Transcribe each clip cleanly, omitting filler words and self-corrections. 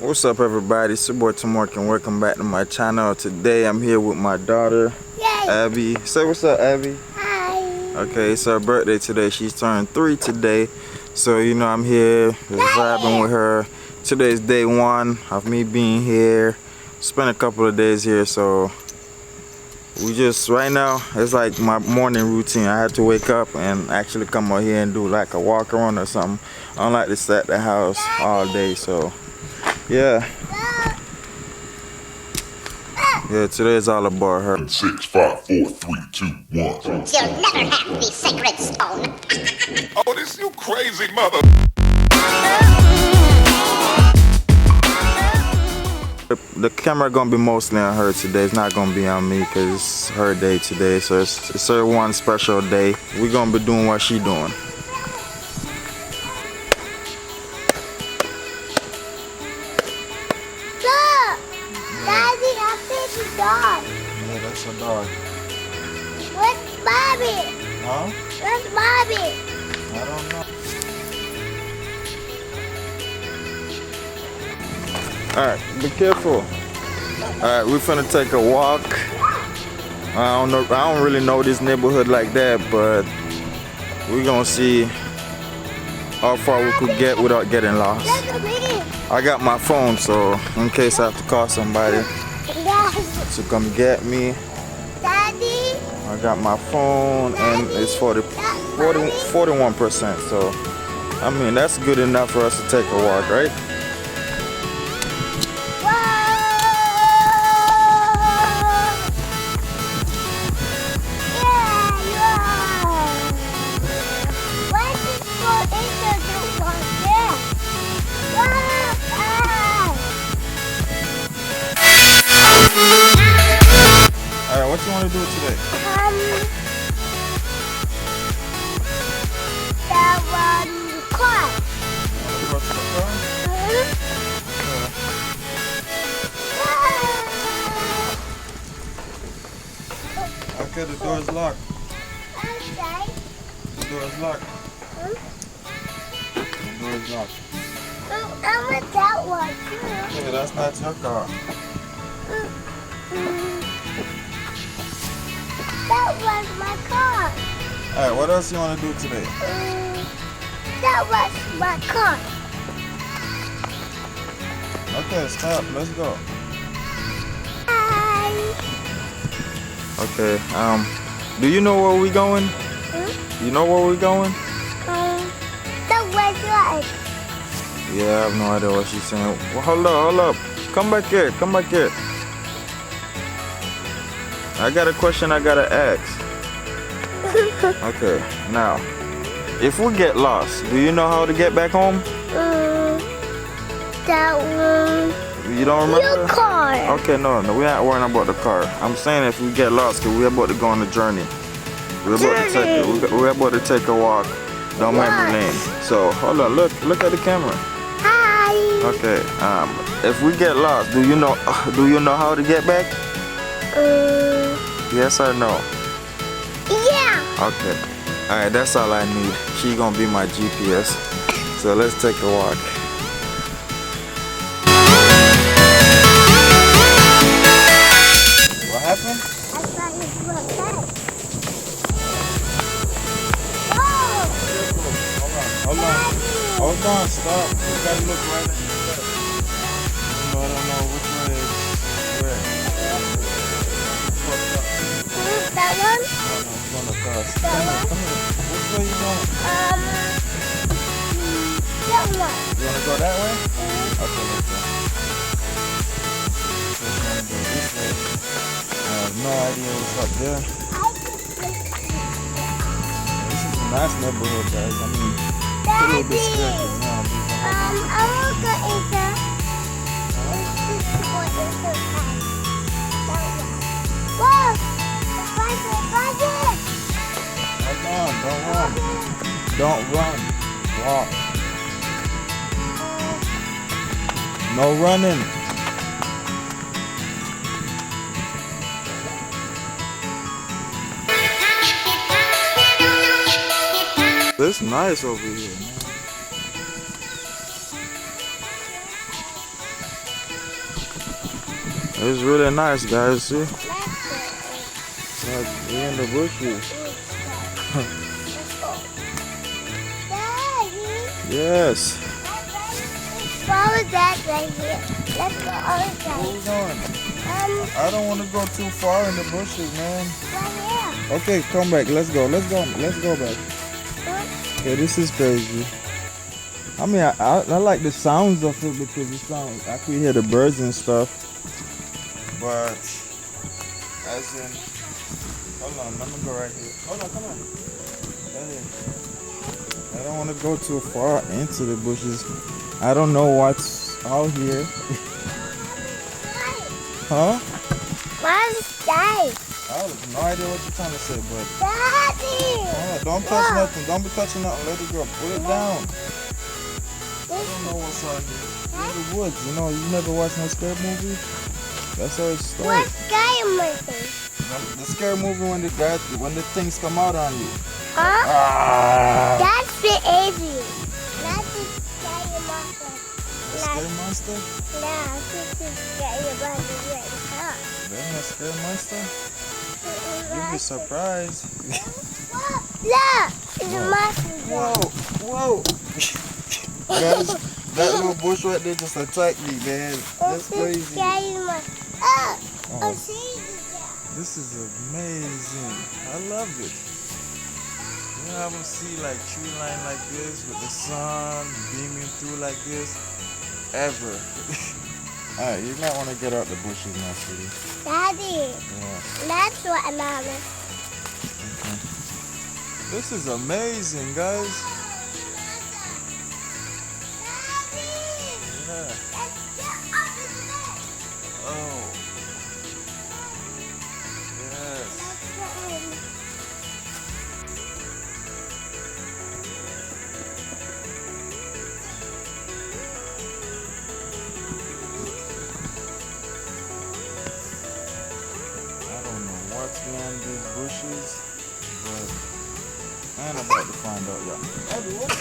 What's up, everybody? It's your boy Tamork and welcome back to my channel. Today I'm here with my daughter, Yay. Abby. Say what's up, Abby. Hi. Okay, it's her birthday today. She's turned 3 today. So, you know, I'm here vibing with her. Today's day 1 of me being here. Spent a couple of days here, so we just, right now, it's like my morning routine. I had to wake up and actually come out here and do like a walk around or something. I don't like to sit at the house all day, so yeah. Yeah, today is all about her. 6, 5, 4, 3, 2, 1. You'll never have the sacred stone. Oh, this you crazy mother. The camera gonna be mostly on her today. It's not gonna be on me because it's her day today. So it's her one special day. We're gonna be doing what she doing. Look! Daddy, I think a dog. Yeah, that's a dog. Where's Bobby? Huh? Where's Bobby? I don't know. Alright, be careful. Alright, we're finna take a walk. I don't really know this neighborhood like that, but we're gonna see how far we could get without getting lost. Look at me. I got my phone, so in case I have to call somebody Daddy. to come get me, Daddy. I got my phone and it's 41%, so I mean that's good enough for us to take a walk, right? Alright, what you want to do today? That one car. Go to the car? Okay, the door is locked. Okay. The door is locked. The door is locked. I want that one too. Yeah, that's not your car. That was my car. Alright, what else you want to do today? That was my car. Okay, stop. Let's go. Hi. Okay, do you know where we going? You know where we going? That was right. Yeah, I have no idea what she's saying. Well, hold up. Come back here. I got a question I gotta ask. Okay, now, if we get lost, do you know how to get back home? That one. You don't remember? Your car. Okay, no, we ain't worrying about the car. I'm saying if we get lost, cause we're about to go on a journey. We're about to take a walk down memory lane. So hold on, look at the camera. Hi. Okay, if we get lost, do you know how to get back? Yes or no? Yeah. Okay. Alright, that's all I need. She gonna be my GPS. So let's take a walk. What happened? I thought you were back. Whoa. Hold on, stop. You gotta look right at the left. I don't know which way is where. That one? I'm going across. That one? Come here. Which way you going? That one. You wanna go that way? Okay, let's go. So I'm gonna go this way. I have no idea what's up there. This is a nice neighborhood, guys. I mean, it's a little bit scary. I want to go into. Whoa! Hold on, don't run. Walk. No running. It's nice over here, man. It's really nice, guys. See? Let's Like, we're in the bushes. go. Daddy. Yes. Follow that right here. Let's go all the Where we time. going? I don't want to go too far in the bushes, man. Right here. Okay, come back. Let's go. Let's go. Let's go back. Okay, this is crazy. I mean, I like the sounds of it because it sounds. I could hear the birds and stuff. But as in, hold on. Let me go right here. Hold on, come on. Right here. I don't want to go too far into the bushes. I don't know what's out here. Huh? What's that? I have no idea what you're trying to say, but Daddy. don't touch nothing. Don't be touching nothing. Let it go. Put it down. I This don't know what's out here. In the woods, you know, you never watched no scary movie? That's how it starts. what guy am I saying? The scary movie when the things come out on you. Huh? Ah! That's the alien. That's the scary monster. The scary monster? Nah, this is scary monster right here. There's no scary monster? You'll be surprised. Look, it's a monster. Whoa, whoa. Guys, that little bush right there just attacked me, man. That's crazy. Scary monster. Oh, Oh. see This is amazing. I love it. You haven't seen like tree line like this with the sun beaming through like this ever. Alright, you might want to get out the bushes now, sweetie. Daddy, Yeah. that's what I'm on. This is amazing, guys. Yeah. Oh. Yes. I don't know what's behind these bushes, but I'm about to find out, y'all. Abby, what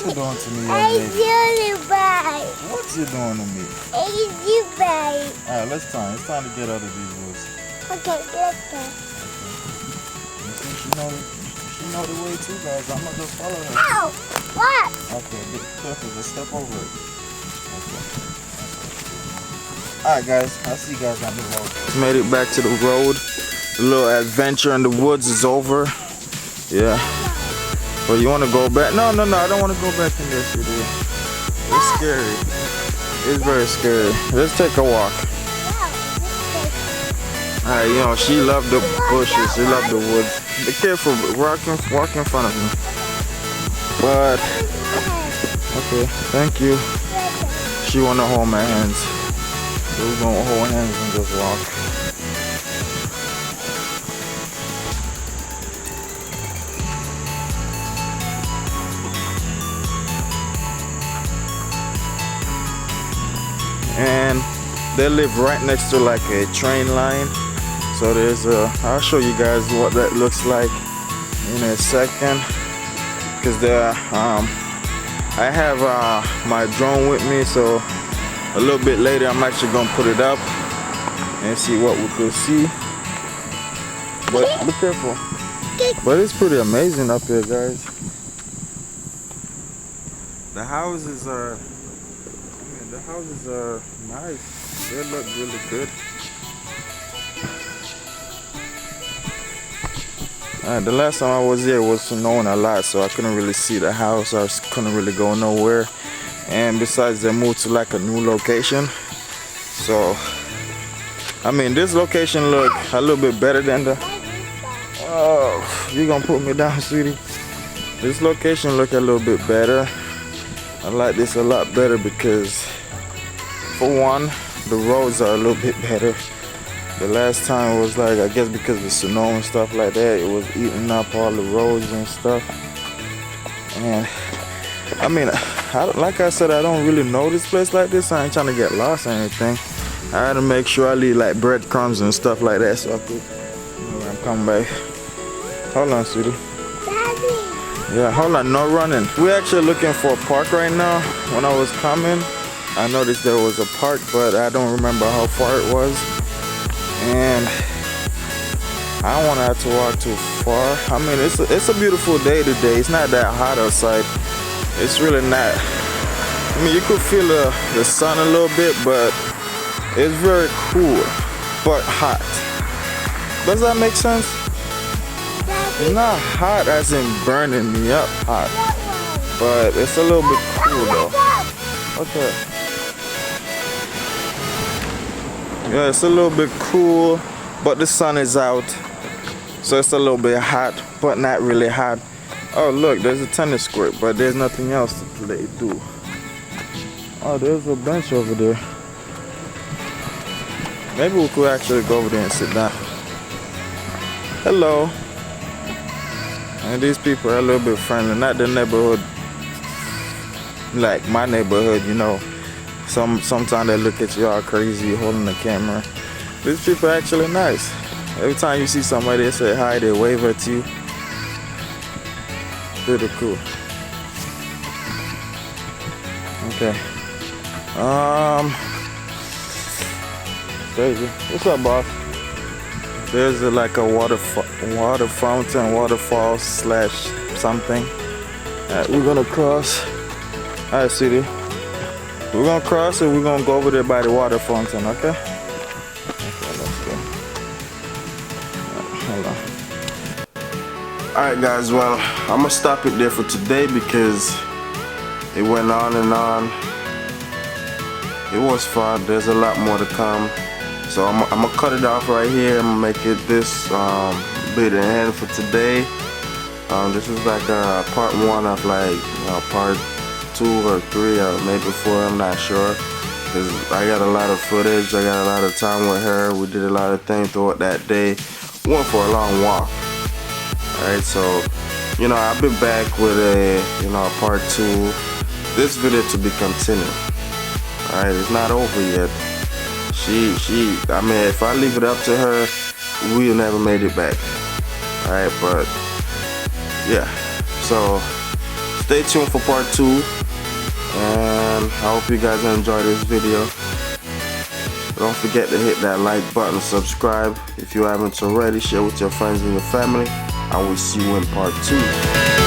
you doing to me, young Hey, lady? you bye. What you doing to me? Hey, you bye. Alright, let's time. It's time to get out of these woods. Okay, let's go. You see, she know the way too, guys. I'm gonna just follow her. Ow! What? Okay, be careful. Just step over it. Okay. Alright, guys. I'll see you guys on the road. Made it back to the road. The little adventure in the woods is over. Yeah. But you want to go back? No. I don't want to go back in there, city. It's scary. It's very scary. Let's take a walk. Alright, you know, she loved the bushes. She loved the woods. Be careful. Walk in front of me. But, okay. Thank you. She want to hold my hands. So we're going to hold hands and just walk. And they live right next to like a train line. So there's I'll show you guys what that looks like in a second. Because I have my drone with me, so a little bit later I'm actually gonna put it up and see what we could see. But be careful. But it's pretty amazing up here, guys. The houses are nice. They look really good. The last time I was here it was snowing a lot, so I couldn't really see the house. I couldn't really go nowhere. And besides, they moved to like a new location. So, I mean, this location look a little bit better than the... Oh, you gonna put me down, sweetie? This location look a little bit better. I like this a lot better because, for one, the roads are a little bit better. The last time was like, I guess because of the snow and stuff like that, it was eating up all the roads and stuff. And I mean, like I said, I don't really know this place like this. I ain't trying to get lost or anything. I had to make sure I leave like breadcrumbs and stuff like that so I could, you know, when I'm coming back. Hold on, sweetie. Daddy. Yeah, hold on, no running. We're actually looking for a park right now. When I was coming, I noticed there was a park, but I don't remember how far it was. And I don't want to have to walk too far. I mean, it's a beautiful day today. It's not that hot outside. It's really not. I mean, you could feel the sun a little bit, but it's very cool, but hot. Does that make sense? It's not hot as in burning me up hot, but it's a little bit cool though. Okay. Yeah, it's a little bit cool, but the sun is out, so it's a little bit hot, but not really hot. Oh look, there's a tennis court, but there's nothing else to play do. Oh, there's a bench over there. Maybe we could actually go over there and sit down. Hello. And these people are a little bit friendly, not the neighborhood, like my neighborhood, you know. Sometimes they look at you all crazy holding the camera. These people are actually nice. Every time you see somebody, they say hi, they wave at you. Pretty cool. Okay. Crazy. What's up, boss? There's like a water fountain, waterfall slash something. We're gonna cross. Alright, sweetie. We're gonna cross and we're gonna go over there by the water fountain, okay? Okay, let's go. Hold on. Alright guys, well, I'm gonna stop it there for today because it went on and on. It was fun. There's a lot more to come. So I'm gonna cut it off right here. I'm gonna make it this bit in hand for today. This is like part 1 of like part 2 or 3 or maybe 4. I'm not sure. Cause I got a lot of footage. I got a lot of time with her. We did a lot of things throughout that day. Went for a long walk. Alright, so you know I'll be back with a part 2. This video to be continued. Alright, it's not over yet. I mean, if I leave it up to her, we'll never made it back. Alright, but yeah. So stay tuned for part 2. And I hope you guys enjoy this video. Don't forget to hit that like button, subscribe if you haven't already, share with your friends and your family. I will see you in part 2.